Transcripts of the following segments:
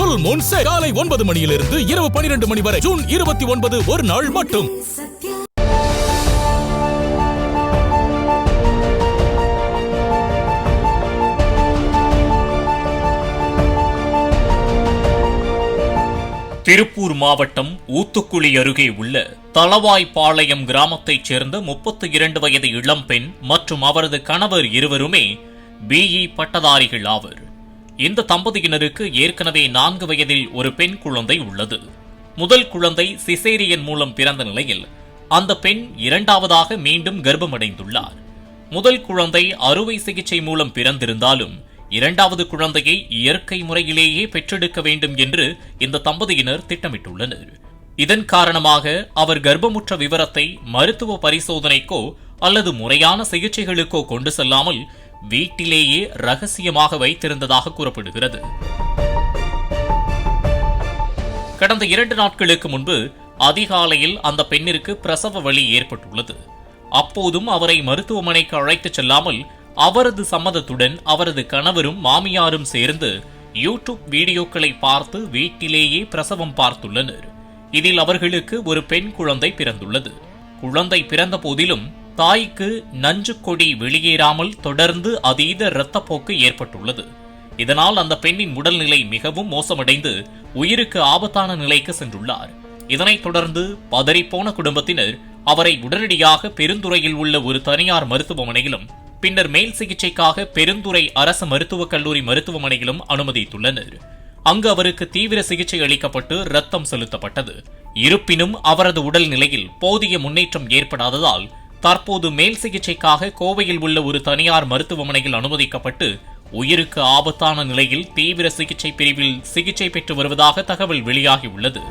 காலை 9 மணியிலிருந்து இரவு 12 மணி வரை ஜூன் 29 ஒரு நாள் மட்டும். திருப்பூர் மாவட்டம் ஊத்துக்குளி அருகே உள்ள தளவாய்பாளையம் கிராமத்தைச் சேர்ந்த 32 வயது இளம்பெண் மற்றும் அவரது கணவர் இருவருமே பிஇ பட்டதாரிகள் ஆவர். இந்த தம்பதியினருக்கு ஏற்கனவே 4 வயதில் ஒரு பெண் குழந்தை உள்ளது. முதல் குழந்தை சிசேரியன் மூலம் பிறந்த நிலையில் அந்த பெண் இரண்டாவதாக மீண்டும் கர்ப்பமடைந்துள்ளார். முதல் குழந்தை அறுவை சிகிச்சை மூலம் பிறந்திருந்தாலும் இரண்டாவது குழந்தையை இயற்கை முறையிலேயே பெற்றெடுக்க வேண்டும் என்று இந்த தம்பதியினர் திட்டமிட்டுள்ளனர். இதன் காரணமாக அவர் கர்ப்பமுற்ற விவரத்தை மருத்துவ பரிசோதனைக்கோ அல்லது முறையான சிகிச்சைகளுக்கோ கொண்டு செல்லாமல் வீட்டிலேயே ரகசியமாக வைத்திருந்ததாக கூறப்படுகிறது. கடந்த 2 நாட்களுக்கு முன்பு அதிகாலையில் அந்த பெண்ணிற்கு பிரசவ வலி ஏற்பட்டுள்ளது. அப்போதும் அவரை மருத்துவமனைக்கு அழைத்துச் செல்லாமல் அவரது சம்மதத்துடன் அவரது கணவரும் மாமியாரும் சேர்ந்து யூடியூப் வீடியோக்களை பார்த்து வீட்டிலேயே பிரசவம் பார்த்துள்ளனர். இதில் அவர்களுக்கு ஒரு பெண் குழந்தை பிறந்துள்ளது. குழந்தை பிறந்த போதிலும் தாய்க்கு நஞ்சு கொடி வெளியேறாமல் தொடர்ந்து அதீத இரத்தப்போக்கு ஏற்பட்டுள்ளது. இதனால் அந்த பெண்ணின் உடல்நிலை மிகவும் மோசமடைந்து உயிருக்கு ஆபத்தான நிலைக்கு சென்றுள்ளார். இதனைத் தொடர்ந்து பதறிப்போன குடும்பத்தினர் அவரை உடனடியாக பெருந்துறையில் உள்ள ஒரு தனியார் மருத்துவமனையிலும் பின்னர் மேல் சிகிச்சைக்காக பெருந்துறை அரசு மருத்துவக் கல்லூரி மருத்துவமனையிலும் அனுமதித்துள்ளனர். அங்கு அவருக்கு தீவிர சிகிச்சை அளிக்கப்பட்டு ரத்தம் செலுத்தப்பட்டது. இருப்பினும் அவரது உடல் நிலையில் போதிய முன்னேற்றம் ஏற்படாததால் தற்போது மேல் சிகிச்சைக்காக கோவையில் உள்ள ஒரு தனியார் மருத்துவமனையில் அனுமதிக்கப்பட்டு உயிருக்கு ஆபத்தான நிலையில் தீவிர சிகிச்சை பிரிவில் சிகிச்சை பெற்று வருவதாக தகவல் வெளியாகியுள்ளது.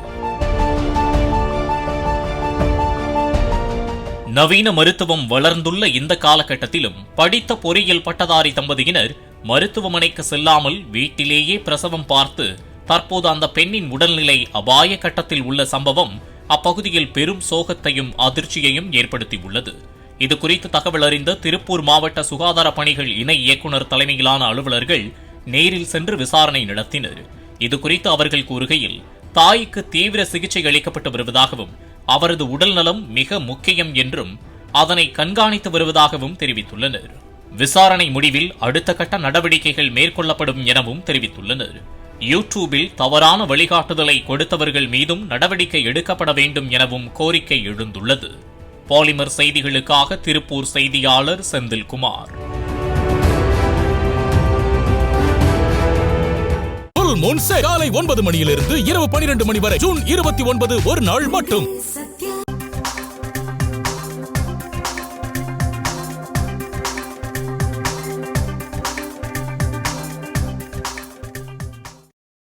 நவீன மருத்துவம் வளர்ந்துள்ள இந்த காலகட்டத்திலும் படித்த பொறியியல் பட்டதாரி தம்பதியினர் மருத்துவமனைக்கு செல்லாமல் வீட்டிலேயே பிரசவம் பார்த்து தற்போது அந்த பெண்ணின் உடல்நிலை அபாய கட்டத்தில் உள்ள சம்பவம் அப்பகுதியில் பெரும் சோகத்தையும் அதிர்ச்சியையும் ஏற்படுத்தியுள்ளது. இதுகுறித்து தகவல் அறிந்த திருப்பூர் மாவட்ட சுகாதார பணிகள் இணை இயக்குநர் தலைமையிலான அலுவலர்கள் நேரில் சென்று விசாரணை நடத்தினர். இதுகுறித்து அவர்கள் கூறுகையில் தாய்க்கு தீவிர சிகிச்சை அளிக்கப்பட்டு வருவதாகவும் அவரது உடல் நலம் மிக முக்கியம் என்றும் அதனை கண்காணித்து வருவதாகவும் தெரிவித்துள்ளனர். விசாரணை முடிவில் அடுத்த கட்ட நடவடிக்கைகள் மேற்கொள்ளப்படும் எனவும் தெரிவித்துள்ளனர். யூடியூபில் தவறான வழிகாட்டுதலை கொடுத்தவர்கள் மீதும் நடவடிக்கை எடுக்கப்பட வேண்டும் எனவும் கோரிக்கை எழுந்துள்ளது. பாலிமர் செய்திகளுக்காக திருப்பூர் செய்தியாளர் செந்தில்குமார். காலை 9 மணியிலிருந்து இரவு 12 மணி வரை ஜூன் 29 ஒரு நாள் மட்டும்.